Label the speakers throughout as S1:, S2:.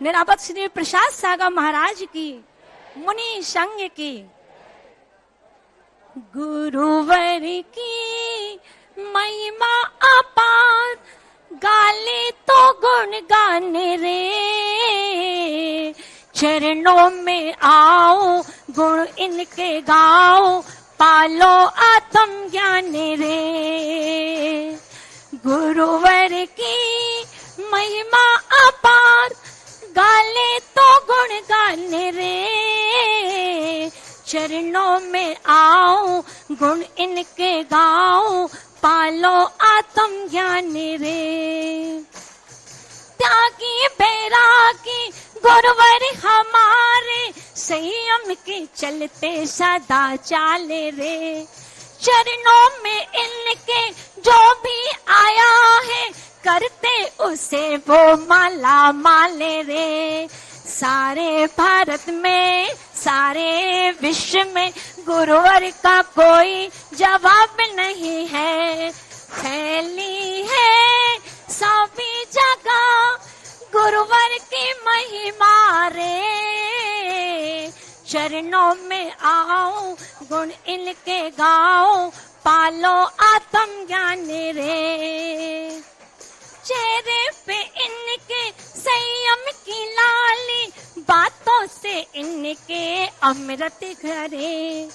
S1: निरापद श्री प्रसाद सागर महाराज की, मुनि संघ की। गुरुवर की महिमा अपार, गाले तो गुण गाने रे। चरणों में आओ, गुण इनके गाओ, पालो आत्म ज्ञान रे। गुरुवर की महिमा अपार, गाले तो गुण गाने रे। चरणों में आओ, गुण इनके गाओ, पालो आत्म ज्ञान रे। त्यागी बैरागी गुरुवर हमारे, संयम के चलते सदा चाले रे। चरणों में इनके जो भी आया है, करते उसे वो माला माले रे। सारे भारत में, सारे विश्व में गुरुवर का कोई जवाब नहीं है। फैली है सभी जगह गुरुवर की महिमा रे। चरणों में आओ, गुण इनके गाओ, पालो आत्म ज्ञान रे। चेहरे पे इनके संयम की लाली, बातों से इनके अमृत घरे।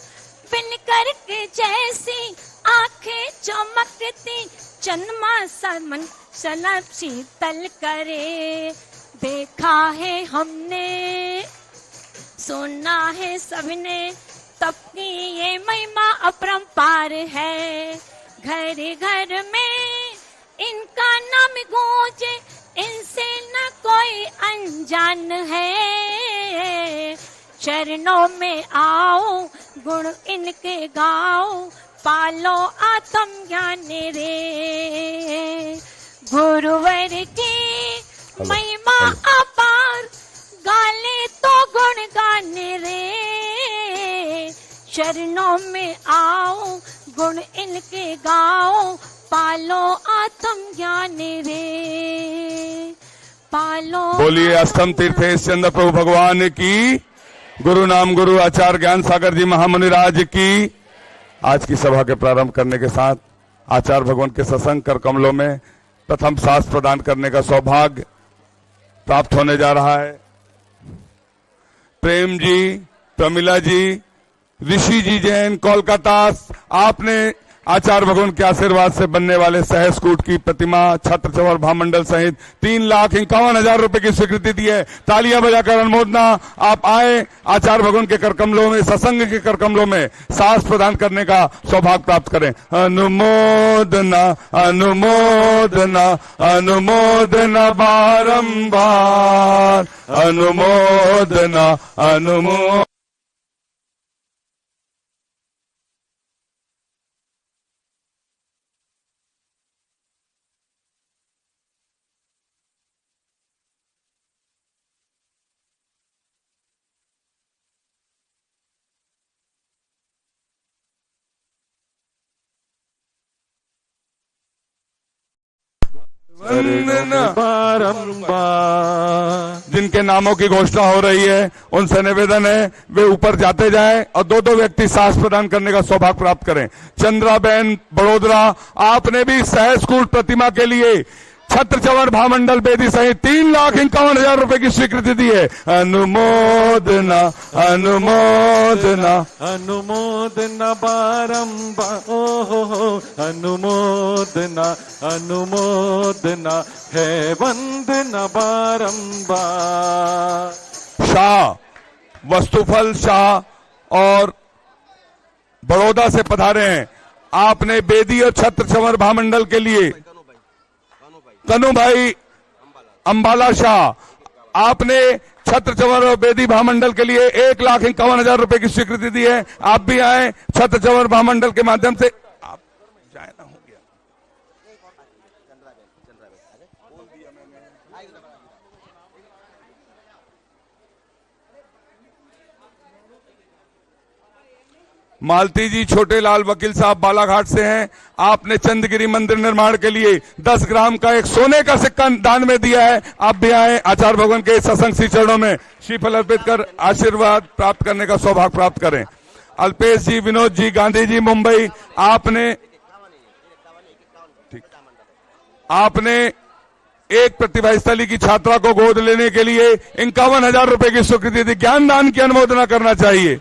S1: बिनकर के जैसी आंखें चमकती, चंद्रमा समन सलब शीतल करे। देखा है हमने, सुना है सबने, तब की ये महिमा अपरंपार है। घर घर में इनका नाम गूंजे, इनसे न कोई अनजान है। चरणों में आओ, गुण इनके गाओ, पालो आत्म ज्ञान रे। गुरुवर की महिमा अपार, गाले तो गुण गाने रे। चरणों में आओ, गुण इनके गाओ, पालो आत्म ज्ञान रे। पालो।
S2: बोलिए अष्टम तीर्थेश चंद्र प्रभु भगवान की, गुरु नाम गुरु आचार्य ज्ञान सागर जी महामुनिराज की। आज की सभा के प्रारंभ करने के साथ आचार्य भगवान के सत्संग कर कमलों में प्रथम सांस प्रदान करने का सौभाग्य प्राप्त होने जा रहा है। प्रेम जी, प्रमिला जी, ऋषि जी जैन कोलकाता, आपने आचार्य भगवान के आशीर्वाद से बनने वाले सहस्कूट की प्रतिमा, छत्र चवर महामंडल सहित 3,51,000 रुपए की स्वीकृति दी है। तालियां बजाकर अनुमोदना। आप आए आचार्य भगवान के करकमलों में, सत्संग के करकमलों में सांस प्रदान करने का सौभाग्य प्राप्त करें। अनुमोदना अनुमोदना अनुमोदना बारंबार, अनुमोदना अनुमोदना। बारंबार जिनके नामों की घोषणा हो रही है, उनसे निवेदन है वे ऊपर जाते जाएं और दो दो व्यक्ति सांस प्रदान करने का सौभाग्य प्राप्त करें। चंद्राबेन बड़ोदरा, आपने भी सहस्कूट प्रतिमा के लिए छत्र चवर भामंडल बेदी सहित 3,51,000 रुपए की स्वीकृति दी है। अनुमोदना अनुमोदना
S3: अनुमोदना बारंबार, ओहो अनुमोदना अनुमोदना है वंदना बारंबार।
S2: शाह, वस्तुफल शाह और बड़ौदा से पधारे हैं। आपने बेदी और छत्र चवर भामंडल के लिए कनु भाई अंबाला शाह, आपने छत्र चवर और बेदी भामंडल के लिए 1,51,000 रुपए की स्वीकृति दी है। आप भी आए छत्र चवर भामंडल के माध्यम से। आप जाए ना, हो गया। मालती जी छोटे लाल वकील साहब बालाघाट से हैं। आपने चंदगिरी मंदिर निर्माण के लिए 10 ग्राम का एक सोने का सिक्का दान में दिया है। आप भी आए आचार्य भगवान के सत्संग श्री चरणों में श्रीफल अर्पित कर आशीर्वाद प्राप्त करने का सौभाग्य प्राप्त करें। अल्पेश जी, विनोद जी, गांधी जी मुंबई, आपने एक प्रतिभा स्थली की छात्रा को गोद लेने के लिए 51,000 रुपए की स्वीकृति दी। ज्ञान दान की अनुमोदना करना चाहिए।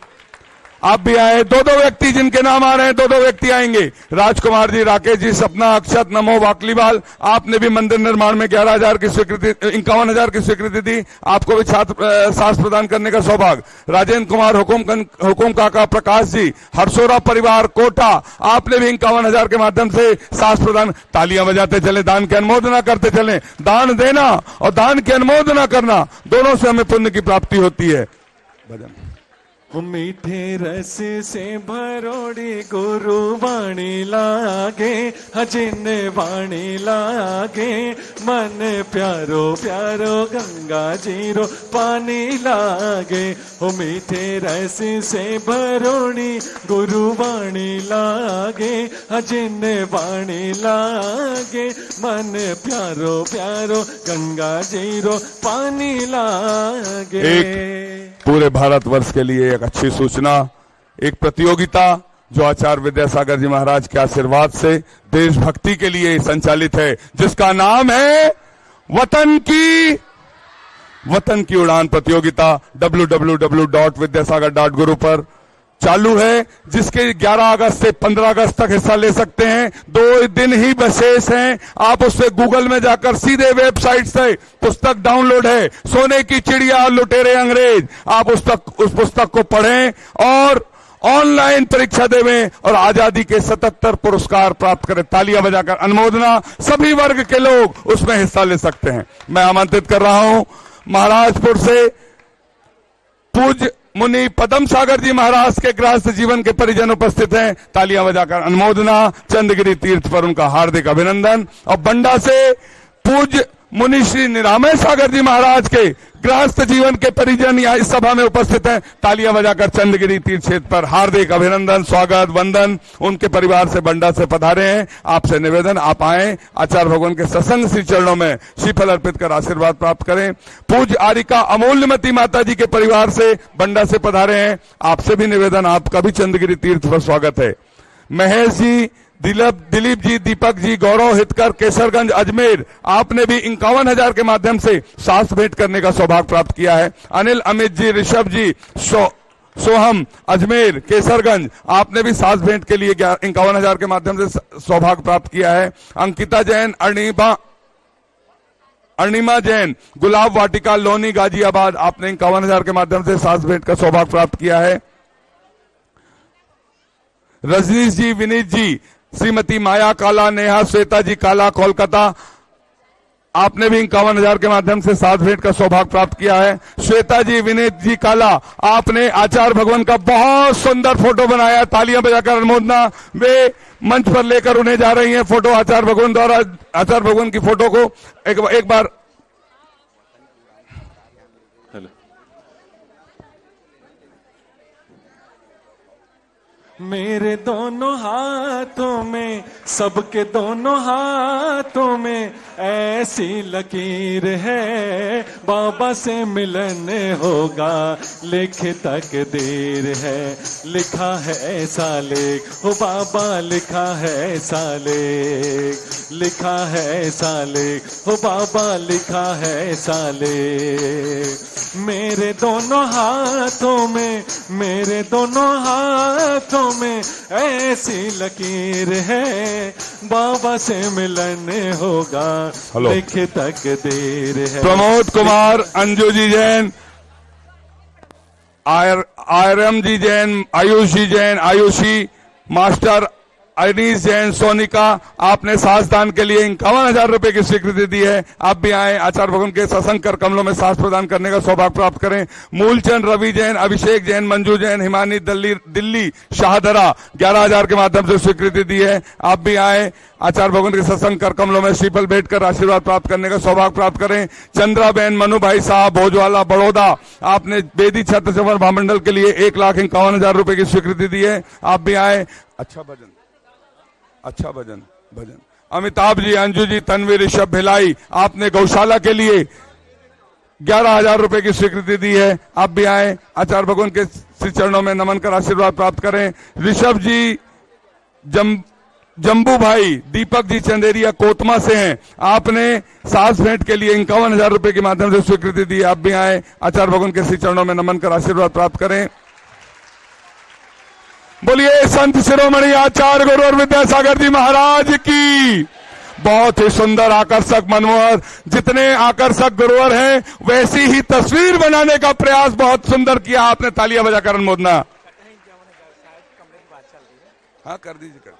S2: आप भी आए। दो व्यक्ति जिनके नाम आ रहे हैं, दो व्यक्ति आएंगे। राजकुमार जी, राकेश जी, सपना, अक्षत, नमो, वाकलीवाल, आपने भी मंदिर निर्माण में 11,000 की स्वीकृति 51,000 की स्वीकृति दी। आपको भी छात्र सास प्रदान करने का सौभाग्य। राजेंद्र कुमार, हुकुम काका, प्रकाश जी, हरसोरा परिवार कोटा, आपने भी 51,000 के माध्यम से सास प्रदान। तालियां बजाते चले, दान की अनुमोदना करते चले। दान देना और दान की अनुमोदना करना दोनों से हमें पुण्य की प्राप्ति होती है। भजन।
S3: मीठे रस से भरोड़ी गुरु वाणी लागे, हजिन वाणी लागे, मन प्यारो प्यारो गंगा जीरो पानी लागे। हो मीठे रस से भरोड़ी गुरु वाणी लागे, हजिन वाणी लागे, मन प्यारो प्यारो गंगा जीरो पानी लागे।
S2: पूरे भारतवर्ष के लिए एक अच्छी सूचना, एक प्रतियोगिता जो आचार्य विद्यासागर जी महाराज के आशीर्वाद से देशभक्ति के लिए संचालित है, जिसका नाम है वतन की उड़ान प्रतियोगिता। www.vidyasagar.guru पर चालू है, जिसके 11 अगस्त से 15 अगस्त तक हिस्सा ले सकते हैं। 2 दिन ही विशेष हैं। आप उससे गूगल में जाकर सीधे वेबसाइट से पुस्तक डाउनलोड है, सोने की चिड़िया और लुटेरे अंग्रेज। आप उस पुस्तक को पढ़ें और ऑनलाइन परीक्षा देवें और आजादी के 77 पुरस्कार प्राप्त करें। तालियां बजाकर अनुमोदना, सभी वर्ग के लोग उसमें हिस्सा ले सकते हैं। मैं आमंत्रित कर रहा हूं महाराजपुर से पूज्य मुनि पदम सागर जी महाराज के गृहस्थ जीवन के परिजन उपस्थित हैं। तालियां बजाकर अनुमोदना, चंदगिरी तीर्थ पर उनका हार्दिक अभिनंदन। और बंडा से पूज्य मुनि श्री निरामय सागर जी महाराज के गृहस्थ जीवन के परिजन यहाँ इस सभा में उपस्थित हैं। तालियां बजाकर चंदगिरी तीर्थ क्षेत्र पर हार्दिक अभिनंदन, स्वागत, वंदन। उनके परिवार से बंडा से पधारे हैं। आपसे निवेदन, आप आए आचार्य भगवान के सत्संग श्री चरणों में श्रीफल अर्पित कर आशीर्वाद प्राप्त करें। पूज्य आरिका अमूल्यमती माता जी के परिवार से बंडा से पधारे हैं। आपसे भी निवेदन, आपका भी चंदगिरी तीर्थ पर स्वागत है। महेश जी, दिलीप जी, दीपक जी, गौरव हितकर, केसरगंज, अजमेर, आपने भी 51,000 के माध्यम से सास भेंट करने का सौभाग्य प्राप्त किया है। अनिल, अमित जी, ऋषभ जी, सोहम, अजमेर, केसरगंज, आपने भी सास भेंट के लिए 51,000 के माध्यम से सौभाग्य प्राप्त किया है। अंकिता जैन, अर्णिमा जैन, गुलाब वाटिका, लोनी, गाजियाबाद, आपने 51,000 के माध्यम से सास भेंट का सौभाग्य प्राप्त किया है। रजनीश जी, विनीत जी, श्रीमती माया काला, नेहा, श्वेता जी काला, कोलकाता, आपने भी 51,000 के माध्यम से साथ भेंट का सौभाग्य प्राप्त किया है। श्वेता जी, विनीत जी काला, आपने आचार्य भगवान का बहुत सुंदर फोटो बनाया। तालियां बजाकर अनुमोदना। वे मंच पर लेकर उन्हें जा रही हैं फोटो आचार्य भगवान द्वारा। आचार्य भगवान की फोटो को एक बार
S3: मेरे दोनों हाथों में, सबके दोनों हाथों में ऐसी लकीर है, बाबा से मिलन होगा लिख तकदीर है। लिखा है ऐसा लेख, हो बाबा लिखा है ऐसा लेख, लिखा है ऐसा लेख, हो बाबा लिखा है ऐसा लेख। मेरे दोनों हाथों में, मेरे दोनों हाथों में ऐसी लकीर है, बाबा से मिलन होगा लिख तकदीर है।
S2: प्रमोद कुमार, अंजू जी जैन, आयरम जी जैन, आयुषी जैन, आयुषी मास्टर, अनीस जैन सोनिका, आपने सास दान के लिए 51,000 रुपए की स्वीकृति दी है। आप भी आए, आचार्य भगवान के सत्संग कर कमलों में सास प्रदान करने का सौभाग्य प्राप्त करें। मूलचंद, रवि जैन, अभिषेक जैन, मंजू जैन, हिमानी दिल्ली शाहदरा 11,000 के माध्यम से स्वीकृति दी है। आप भी आए, आचार्य भगवान के सत्संग कर कमलों में श्रीफल भेंट कर आशीर्वाद प्राप्त करने का सौभाग्य प्राप्त करें। चंद्रा बहन, मनु भाई साहब, भोजवाला, बड़ौदा, आपने बेदी छत्र चंवर महामंडल के लिए 1,51,000 रुपए की स्वीकृति दी है। आप भी आए। अच्छा भजन। अमिताभ जी, अंजू जी, तन्वी, ऋषभ, भिलाई, आपने गौशाला के लिए 11,000 रुपए की स्वीकृति दी है। आप भी आए, आचार्य भगवान के श्री चरणों में नमन कर आशीर्वाद प्राप्त करें। ऋषभ जी, जम्बू भाई, दीपक जी चंदेरिया कोतमा से हैं, आपने सास भेंट के लिए 51,000 रुपए के माध्यम से स्वीकृति दी। आप भी आए, आचार्य भगवान के श्री चरणों में नमन कर आशीर्वाद प्राप्त करें। बोलिए संत शिरोमणि आचार्य गुरु और विद्यासागर जी महाराज की। बहुत ही सुंदर, आकर्षक, मनोहर, जितने आकर्षक गुरुवर हैं वैसी ही तस्वीर बनाने का प्रयास बहुत सुंदर किया आपने। तालियां बजाकर अनुमोदना। हाँ कर दीजिए,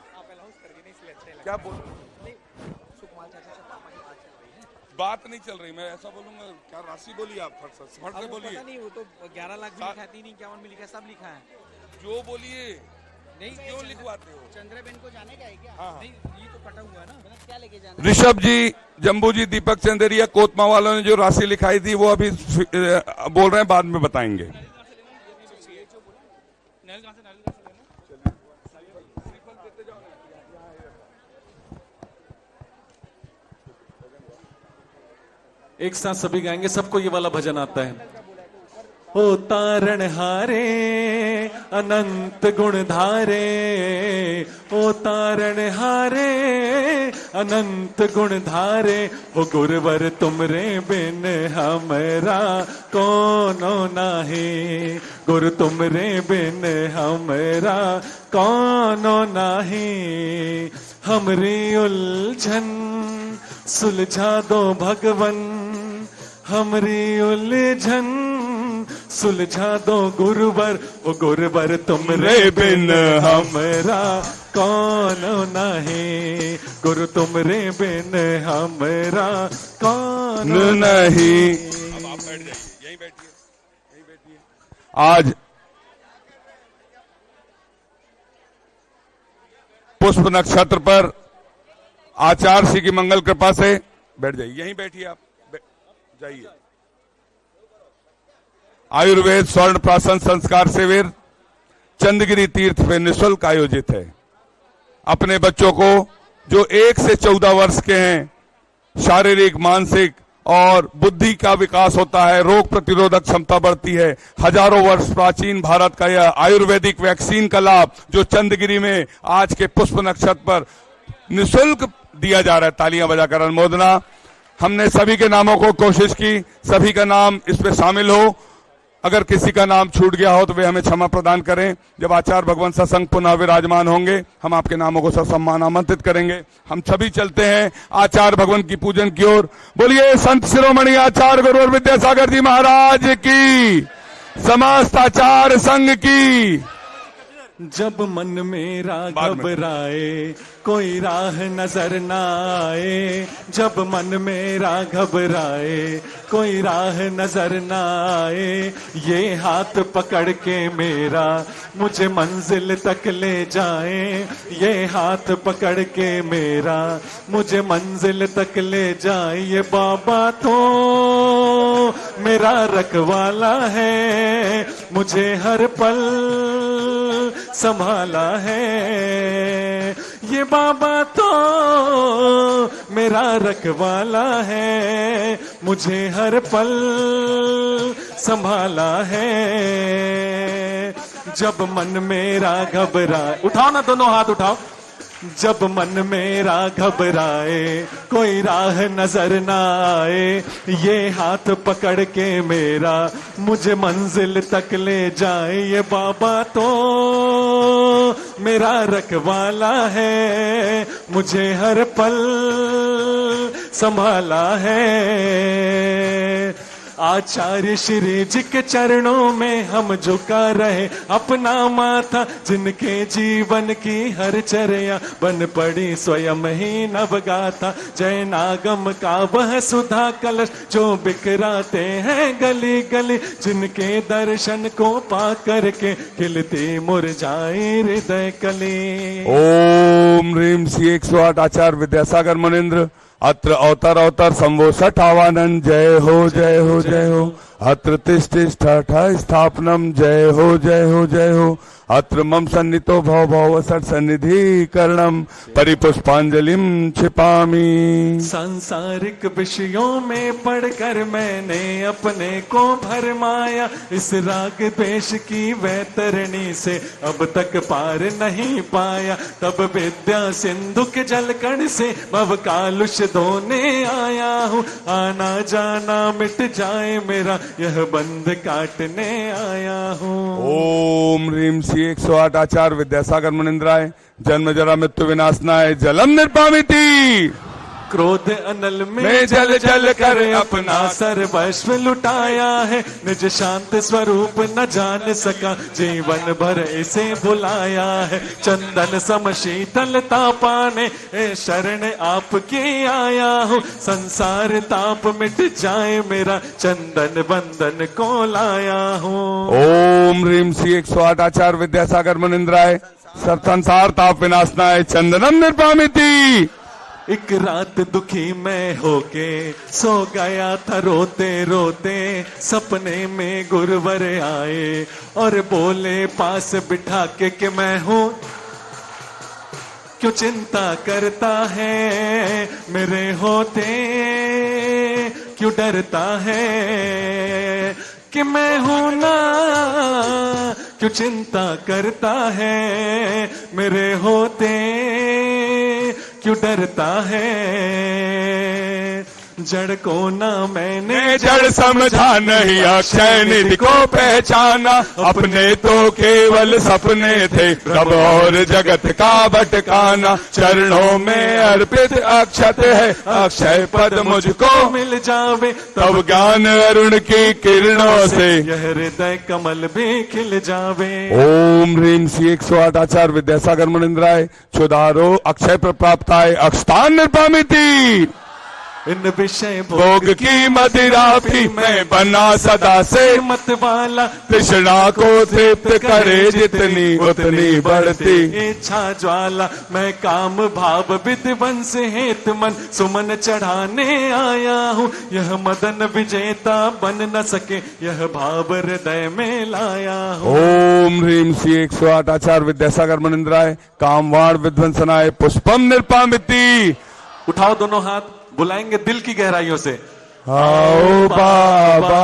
S2: क्या बोल बात नहीं चल रही, मैं ऐसा बोलूंगा क्या? राशि बोलिए आप, फट से बोलिए।
S4: नहीं, वो तो 11 लाख भी लिखा है, 351 में लिखा है, सब लिखा है।
S2: जो बोलिए,
S4: नहीं
S2: क्यों लिखवाते हो?
S4: चंद्रबेन को जाने का है क्या?
S2: हाँ।
S4: नहीं, ये तो कटा हुआ है ना, क्या लेके जाना?
S2: ऋषभ जी, जम्बू जी, दीपक चंदेरिया कोतमा वालों ने जो राशि लिखाई थी वो अभी बोल रहे हैं, बाद में बताएंगे।
S3: एक साथ सभी गाएंगे, सबको ये वाला भजन आता है। ओ तारण हारे अनंत गुण धारे, ओ तारण हारे अनंत गुण धारे, हो गुरुवर तुमरे बिन हमरा कोनो नाही, गुरु तुमरे बिन हमरा कोनो नाही, हमरी उलझन सुलझा दो भगवन, हमरी उलझन सुलझा दो गुरुवर, ओ गुरुवर तुमरे बिन हमरा कौन नहीं, गुरु तुमरे बिन हमरा कौन नहीं।
S2: अब आप बैठ जाइए, यहीं बैठिए। आज पुष्प नक्षत्र पर आचार्य श्री की मंगल कृपा से बैठ जाइए, यहीं बैठिए आप, जाइए। आयुर्वेद स्वर्ण प्राशन संस्कार शिविर चंदगिरी तीर्थ में निःशुल्क आयोजित है। अपने बच्चों को जो 1 से 14 वर्ष के हैं, शारीरिक, मानसिक और बुद्धि का विकास होता है, रोग प्रतिरोधक क्षमता बढ़ती है। हजारों वर्ष प्राचीन भारत का यह आयुर्वेदिक वैक्सीन का लाभ जो चंदगिरी में आज के पुष्प नक्षत्र पर निःशुल्क दिया जा रहा है। तालियां बजाकर अनुमोदना। हमने सभी के नामों को कोशिश की, सभी का नाम इसमें शामिल हो। अगर किसी का नाम छूट गया हो तो वे हमें क्षमा प्रदान करें। जब आचार्य भगवान सत्संग पुनः विराजमान होंगे, हम आपके नामों को ससम्मान आमंत्रित करेंगे। हम सभी चलते हैं आचार्य भगवान की पूजन की ओर। बोलिए संत शिरोमणि आचार्य गुरु और विद्यासागर जी महाराज की, समस्त आचार्य संघ की।
S3: जब मन मेरा घबराए कोई राह नजर न आए, जब मन मेरा घबराए कोई राह नजर न आए, ये हाथ पकड़ के मेरा मुझे मंजिल तक ले जाए, ये हाथ पकड़ के मेरा मुझे मंजिल तक ले जाए। ये बाबा तो मेरा रखवाला है, मुझे हर पल संभाला है। ये बाबा तो मेरा रखवाला है, मुझे हर पल संभाला है। जब मन मेरा घबराए, उठाओ ना दोनों हाथ उठाओ। जब मन मेरा घबराए कोई राह नजर न आए, ये हाथ पकड़ के मेरा मुझे मंजिल तक ले जाए। ये बाबा तो मेरा रखवाला है, मुझे हर पल संभाला है। आचार्य श्री जी के चरणों में हम झुका रहे अपना माथा, जिनके जीवन की हर चर्या बन पड़ी स्वयं ही नवगाथा। जय नागम का वह सुधा कलश जो बिखराते हैं गली गली, जिनके दर्शन को पा करके खिलती मुरझाई हृदय कली।
S2: ओम ह्रीम श्री 108 आचार्य विद्यासागर मुनीन्द्र अत्र अवतर अवतर संवो सठावानन जय हो जय हो जय हो। अत्र तिष्ठ स्थापनम जय हो जय हो जय हो। अत्र मम सन्नितो भव भव सट सन्निधि करणम परिपुष्पांजलिम छिपामी।
S3: सांसारिक विषयों में पढ़कर मैंने अपने को भरमाया, इस राग पेश की वैतरणी से अब तक पार नहीं पाया। तब विद्या सिंधु के जलकण से भव कालुष धोने आया हूँ, आना जाना मिट जाए मेरा यह बंध काटने आया हूँ।
S2: ओम ह्रीम श्री 108 आचार्य विद्यासागर मुनीन्द्राय जन्म जरा मृत्यु विनाशनाय जलम निर्पामिति।
S3: क्रोध अनल में जल जल कर अपना सर्वस्व लुटाया है, निज शांत स्वरूप न जान सका जीवन भर इसे बुलाया है। चंदन सम शीतलता पाने शरण आपकी आया हूँ, संसार ताप मिट जाए मेरा चंदन बंधन को लाया हूँ।
S2: ओम ह्रीम श्री 108 आचार्य विद्यासागर मुनीन्द्राय सब संसार ताप विनाशनाय चंदनम निर्पामिति।
S3: एक रात दुखी मैं होके सो गया था रोते रोते, सपने में गुरुवर आए और बोले पास बिठा के कि मैं हूँ, क्यों चिंता करता है मेरे होते, क्यों डरता है कि मैं हूं ना, क्यों चिंता करता है मेरे होते, क्यों डरता है। जड़ को ना मैंने
S2: जड़ समझा नहीं अक्षय निधि को पहचाना, अपने तो केवल सपने थे तब और जगत का भटकाना। चरणों में अर्पित अक्षत है अक्षय पद मुझको
S3: मिल जावे,
S2: तब ज्ञान अरुण की किरणों से
S3: यह हृदय कमल भी खिल जावे।
S2: ओम ह्रीम श्री 108 आचार्य विद्यासागर मुनीन्द्राय क्षुधारो अक्षय प्राप्ताय अक्षतान निर्पामिति।
S3: इन विषय
S2: भोग की मदिरा भी मैं बना सदा से
S3: मत वाला,
S2: तृष्णा को तृप्त करे जितनी उतनी बढ़ती
S3: इच्छा ज्वाला। मैं काम भाव विध्वंस हेत मन सुमन चढ़ाने आया हूँ, यह मदन विजेता बन न सके यह भाव हृदय में लाया हूँ।
S2: ओम ह्रीम श्री 108 आचार्य विद्यासागर मुनीन्द्राय कामवाण विध्वंसनाय पुष्पम निर्पामिति।
S3: उठाओ दोनों हाथ, बुलाएंगे दिल की गहराइयों से।
S2: आओ बाबा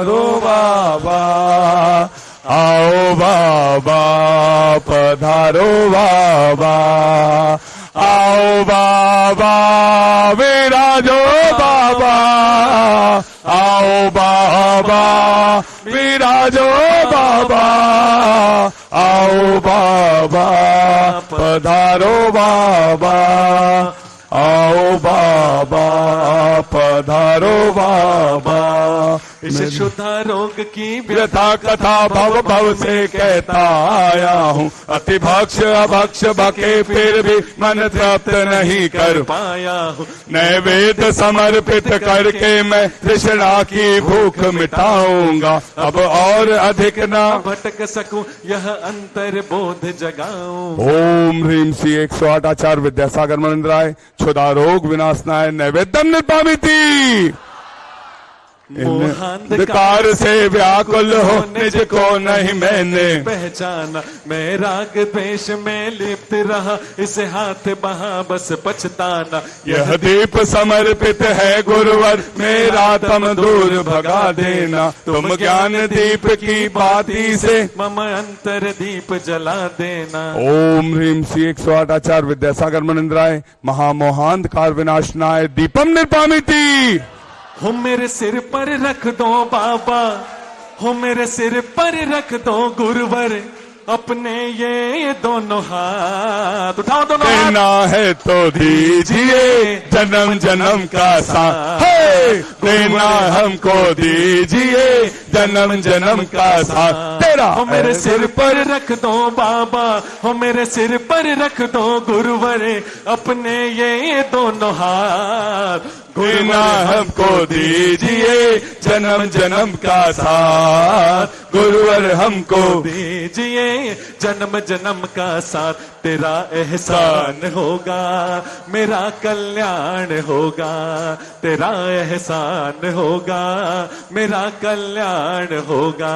S2: रो बाबा, आओ बाबा पधारो बाबा, आओ बाबा विराजो बाबा, आओ बाबा विराजो बाबा, आओ बाबा पधारो बाबा, आओ बाबा पधारो बाबा।
S3: इस शुद्धा रोग की
S2: व्यथा कथा भव भव से कहता आया हूँ, अति भक्ष अभक्ष बके फिर भी मन तृप्त नहीं कर
S3: पाया हूँ।
S2: नैवेद्य समर्पित करके मैं तृष्णा की भूख मिटाऊंगा, अब और अधिक ना
S3: भटक सकूं यह अंतर बोध जगाऊं।
S2: ओम ह्रीम श्री 108 आचार्य विद्यासागर मुनीन्द्राय क्षुधा रोग विनाशनाय नैवेद्यम निर्पामिति। अंधकार से व्याकुल हो निज को नहीं मैंने
S3: पहचाना, मैं राग द्वेष में लिप्त रहा इसे हाथ बहा बस पछताना।
S2: यह दीप समर्पित है गुरुवर मेरा तम दूर भगा देना, तुम ज्ञान दीप की बाती से
S3: मम अंतर दीप जला देना।
S2: ओम ह्रीम श्री 108 आचार्य विद्यासागर मुनीन्द्राय महामोहांधकार विनाशनाय दीपम निर्पामिति।
S3: हो मेरे सिर पर रख दो बाबा, हो मेरे सिर पर रख दो गुरुवर, अपने ये दोनों हाथ उठाओ, दोनों हाथ।
S2: देना है तो दीजिए जन्म जन्म का साथ, देना हमको दीजिए जन्म जन्म का साथ तेरा।
S3: हो मेरे सिर पर रख दो बाबा, हो मेरे सिर पर रख दो गुरुवरे, अपने ये दोनों हाथ।
S2: देना हमको दीजिए जन्म जन्म का साथ, गुरुवर हमको
S3: दीजिए जन्म जन्म का साथ। तेरा एहसान होगा मेरा कल्याण होगा, तेरा एहसान होगा मेरा कल्याण होगा।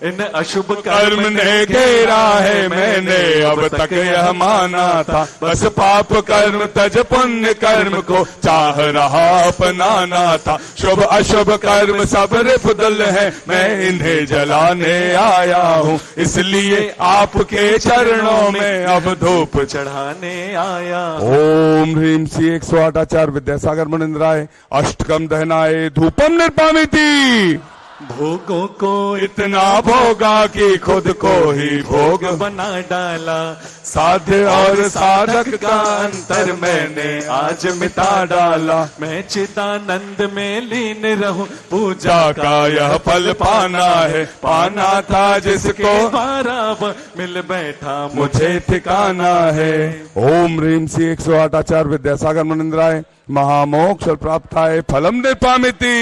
S3: इन अशुभ
S2: कर्म ने घेरा है मैंने अब तक यह माना था, बस पाप कर्म तज पुण्य कर्म को चाह रहा अपनाना था। शुभ अशुभ कर्म सब रिपुदल है, मैं इन्हें जलाने आया हूँ, इसलिए आपके चरणों में अब धूप
S3: चढ़ाने आया।
S2: ओम ह्रीम श्री 108 आचार्य विद्यासागर मुनिंद्राय अष्टकम दहनाए धूपम निर्पामिति।
S3: भोगों को
S2: इतना भोगा कि खुद को ही भोग
S3: बना डाला,
S2: साध्य और साधक का अंतर मैंने आज मिटा डाला।
S3: मैं चिदानंद में लीन रहूं,
S2: पूजा का यह फल पाना है, पाना था जिसको
S3: द्वारा मिल बैठा
S2: मुझे ठिकाना है। ओम ह्रीम श्री 108 आचार्य विद्यासागर मुनिंद्राय महामोक्ष प्राप्त है फलम निर्पामिति।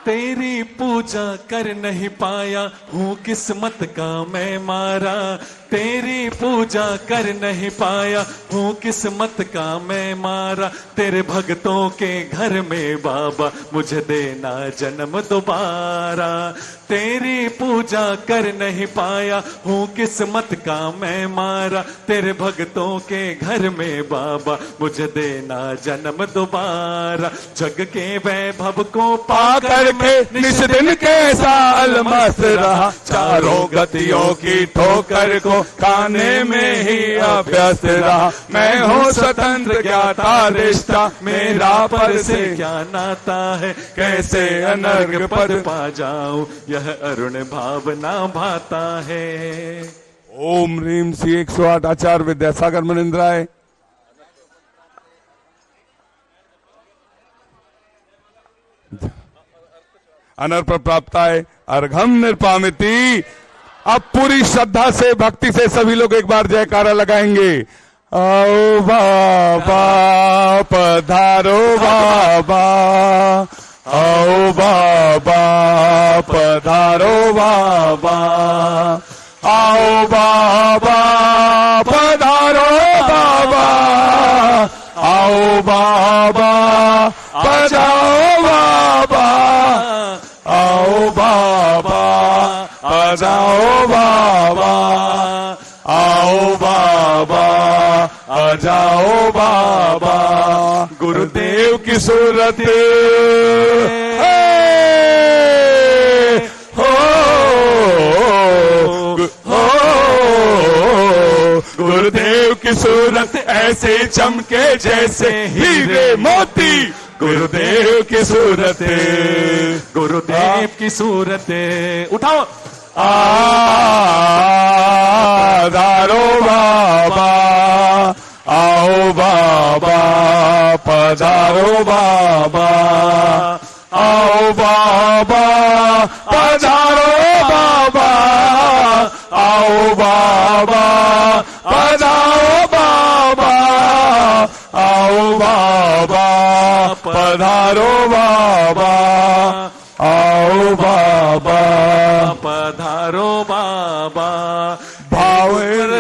S3: तेरी पूजा कर नहीं पाया हूँ किस्मत का मैं मारा, तेरी पूजा कर नहीं पाया हूँ किस्मत का मैं मारा। तेरे भक्तों के घर में बाबा मुझे देना जन्म दोबारा, तेरी पूजा कर नहीं पाया हूँ किस्मत का मैं मारा। तेरे भक्तों के घर में बाबा मुझे देना जन्म दोबारा। जग के वैभव को पाकर
S2: के निस दिन कैसा अलमस्त रहा, चारों गतियों की ठोकर को खाने में ही अभ्यस्त रहा। मैं हूँ स्वतंत्र ज्ञाता रिश्ता मेरा पर से क्या नाता है, कैसे अनर्घ पद पा जाऊं यह अरुण भावना भाता है। ओम ह्रीम श्री 108 आचार्य विद्यासागर मुनिंद्राय अनर्प प्राप्ताय अर्घम निर्पामिति। अब पूरी श्रद्धा से भक्ति से सभी लोग एक बार जयकारा लगाएंगे। आओ बाबा पधारो बाबा, आओ बाबा पधारो बाबा, आओ बाबा पधारो बाबा, आओ बाबा बजाओ बाबा, आओ बाबा बजाओ बाबा, आओ बाबा आ जाओ बाबा। गुरुदेव की सूरत गुरुदेव की सूरत ऐसे चमके जैसे हीरे मोती। गुरुदेव की सूरत,
S3: गुरुदेव की सूरत उठाओ।
S2: आधारो बाबा, आओ बाबा पधारो बाबा, आओ बाबा पधारो बाबा, आओ बाबा पधारो बाबा, आओ बाबा पधारो बाबा, आओ बाबा
S3: पधारो बाबा।
S2: भाव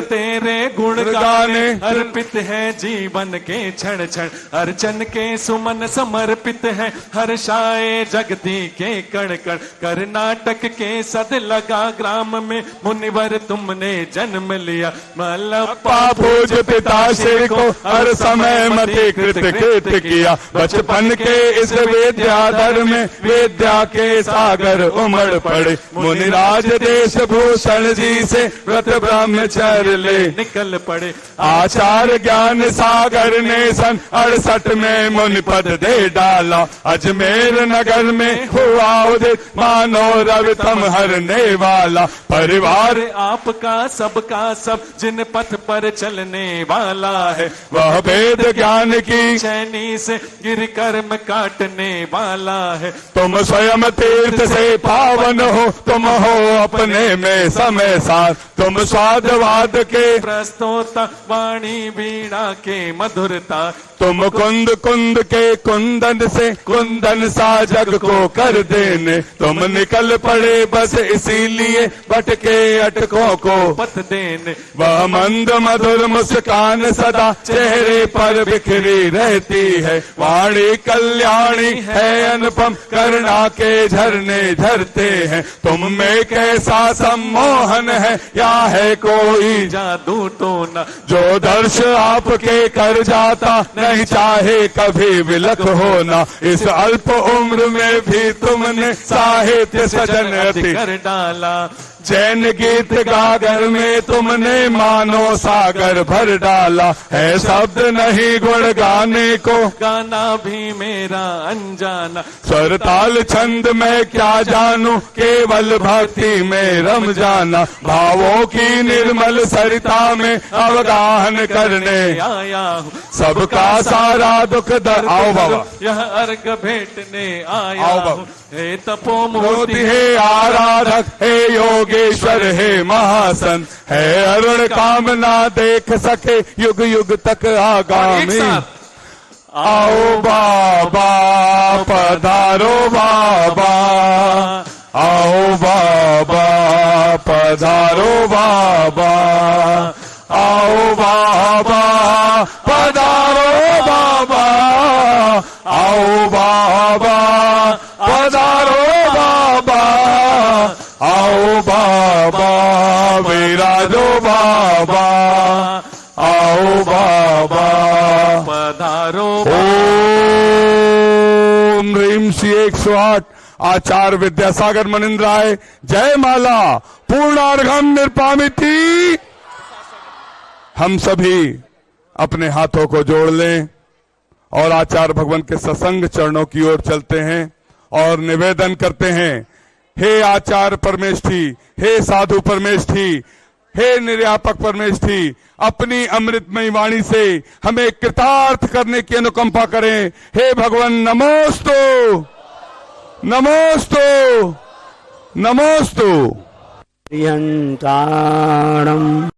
S3: तेरे गुण गाने अर्पित है जीवन के क्षण क्षण, अर्चन के सुमन समर्पित है हर्षाए जगती के कण कण। कर्नाटक के सद लगा ग्राम में मुनिवर तुमने जन्म लिया, मल्लप्पा
S2: पूज पिताश्री को हर समय मति कृत किया। बचपन के इस विद्याधर में विद्या के सागर उमड़ पड़े, मुनिराज देश भूषण जी से व्रत ब्रह्मचर्य ले
S3: निकल पड़े।
S2: आचार्य परिवार ज्ञान सागर ने सन 68 में मुनि पद दे डाला। अजमेर नगर में हुआ उदित मानो रवि तम हरने वाला। परिवार
S3: आपका सबका सब जिन पथ पर चलने वाला है,
S2: वह वेद ज्ञान की
S3: शैनी से गिर कर्म काटने वाला है।
S2: तुम स्वयं तीर्थ से पावन हो, तुम हो अपने में समय सार। तुम स्वादवाद के
S3: प्रस्तोता वाणी वीणा के मधुरता।
S2: तुम कुंद कुंद के कुंदन से कुंदन सा जग को कर देने। तुम निकल पड़े बस इसीलिए भटके अटकों को
S3: पथ देने।
S2: वह मंद मधुर मुस्कान सदा चेहरे पर बिखरी रहती है। वाणी कल्याणी है अनुपम करुणा के झरने झरते हैं। तुम में कैसा सम्मोहन है या है कोई
S3: जादू टोना,
S2: जो दर्श आपके कर जाता नहीं चाहे कभी विलक होना। इस अल्प उम्र में भी तुमने साहित्य सजन अति
S3: कर डाला।
S2: जैन गीत गागर में तुमने मानो सागर भर डाला है। शब्द नहीं गुण गाने को,
S3: गाना भी मेरा अनजाना।
S2: स्वर ताल छंद में क्या जानूं, केवल भक्ति में रम जाना। भावों की निर्मल सरिता में अवगाहन करने
S3: आया हूँ।
S2: सबका सारा दुख दर्द। आओ बाबा,
S3: यह अर्घ भेंटने आया
S2: आओ बाबा।
S3: हूँ। हे तपो
S2: मोती
S3: मोती
S2: हे आराधक, हे योगेश्वर, हे महासन, है अरुण कामना देख सके युग युग तक आगामी। आओ बाबा पधारो बाबा, आओ बाबा पधारो बाबा, आओ बाबा पधारो बाबा, आओ बाबा पधारो बाबा, आओ बाबा विराजो बाबा, आओ बाबा
S3: पधारो।
S2: ओम ह्रीम श्री 108 आचार्य विद्यासागर मनिंद्र राय। जय माला पूर्णार्घम निर्पामिति। हम सभी अपने हाथों को जोड़ लें और आचार्य भगवान के सत्संग चरणों की ओर चलते हैं और निवेदन करते हैं। हे आचार्य परमेष्ठी, हे साधु परमेष्ठी, हे निर्यापक परमेष्ठी, अपनी अमृतमयी वाणी से हमें कृतार्थ करने की अनुकंपा करें। हे भगवान नमोस्तु, नमोस्तु, नमोस्तु।
S5: यंताणम्